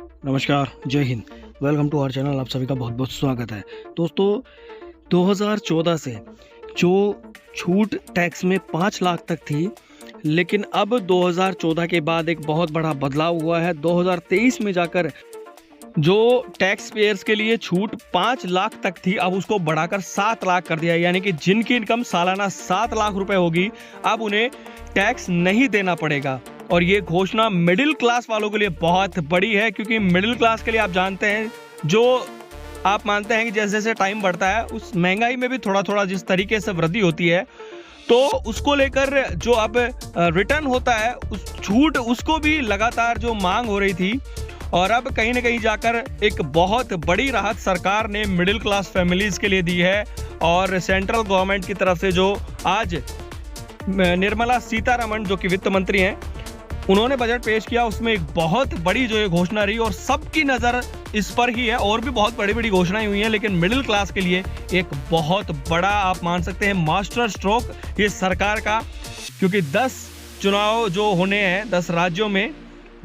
नमस्कार, जय हिंद। Welcome to our channel. आप सभी का बहुत बहुत स्वागत है। दोस्तों, 2014 से जो छूट टैक्स में 5 लाख तक थी, लेकिन अब 2014 के बाद एक बहुत बड़ा बदलाव हुआ है। 2023 में जाकर जो टैक्स पेयर्स के लिए छूट 5 लाख तक थी, अब उसको बढ़ाकर 7 लाख कर दिया। यानी कि जिनकी इनकम सालाना 7 लाख रुपए होगी, अब उन्हें टैक्स नहीं देना पड़ेगा। और ये घोषणा मिडिल क्लास वालों के लिए बहुत बड़ी है, क्योंकि मिडिल क्लास के लिए आप जानते हैं, जो आप मानते हैं कि जैसे जैसे टाइम बढ़ता है उस महंगाई में भी थोड़ा थोड़ा जिस तरीके से वृद्धि होती है, तो उसको लेकर जो अब रिटर्न होता है उस छूट, उसको भी लगातार जो मांग हो रही थी। और अब कहीं ना कहीं जाकर एक बहुत बड़ी राहत सरकार ने मिडिल क्लास फैमिलीज के लिए दी है। और सेंट्रल गवर्नमेंट की तरफ से जो आज निर्मला सीतारमण जो कि वित्त मंत्री हैं, उन्होंने बजट पेश किया, उसमें एक बहुत बड़ी जो ये घोषणा रही और सबकी नज़र इस पर ही है। और भी बहुत बड़ी बड़ी घोषणाएं हुई हैं, लेकिन मिडिल क्लास के लिए एक बहुत बड़ा, आप मान सकते हैं, मास्टर स्ट्रोक ये सरकार का। क्योंकि 10 चुनाव जो होने हैं 10 राज्यों में,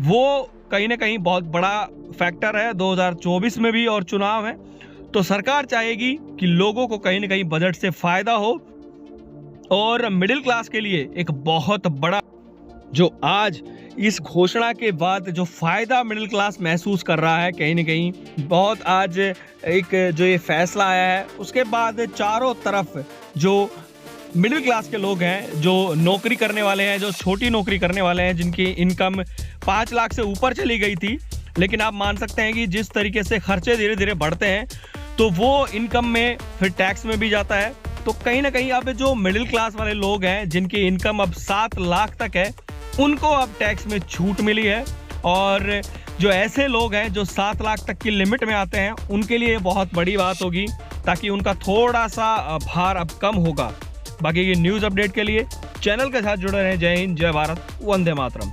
वो कहीं ना कहीं बहुत बड़ा फैक्टर है। 2024 में भी और चुनाव है, तो सरकार चाहेगी कि लोगों को कहीं ना कहीं बजट से फायदा हो। और मिडिल क्लास के लिए एक बहुत बड़ा, जो आज इस घोषणा के बाद जो फायदा मिडिल क्लास महसूस कर रहा है, कहीं ना कहीं बहुत आज एक जो ये फैसला आया है, उसके बाद चारों तरफ जो मिडिल क्लास के लोग हैं, जो नौकरी करने वाले हैं, जो छोटी नौकरी करने वाले हैं, जिनकी इनकम 5 लाख से ऊपर चली गई थी, लेकिन आप मान सकते हैं कि जिस तरीके से खर्चे धीरे धीरे बढ़ते हैं, तो वो इनकम में फिर टैक्स में भी जाता है। तो कहीं ना कहीं अब जो मिडिल क्लास वाले लोग हैं, जिनकी इनकम अब 7 लाख तक है, उनको अब टैक्स में छूट मिली है। और जो ऐसे लोग हैं जो 7 लाख तक की लिमिट में आते हैं, उनके लिए बहुत बड़ी बात होगी, ताकि उनका थोड़ा सा भार अब कम होगा। बाकी ये न्यूज़ अपडेट के लिए चैनल के साथ जुड़े रहें। जय हिंद, जय भारत, वंदे मातरम।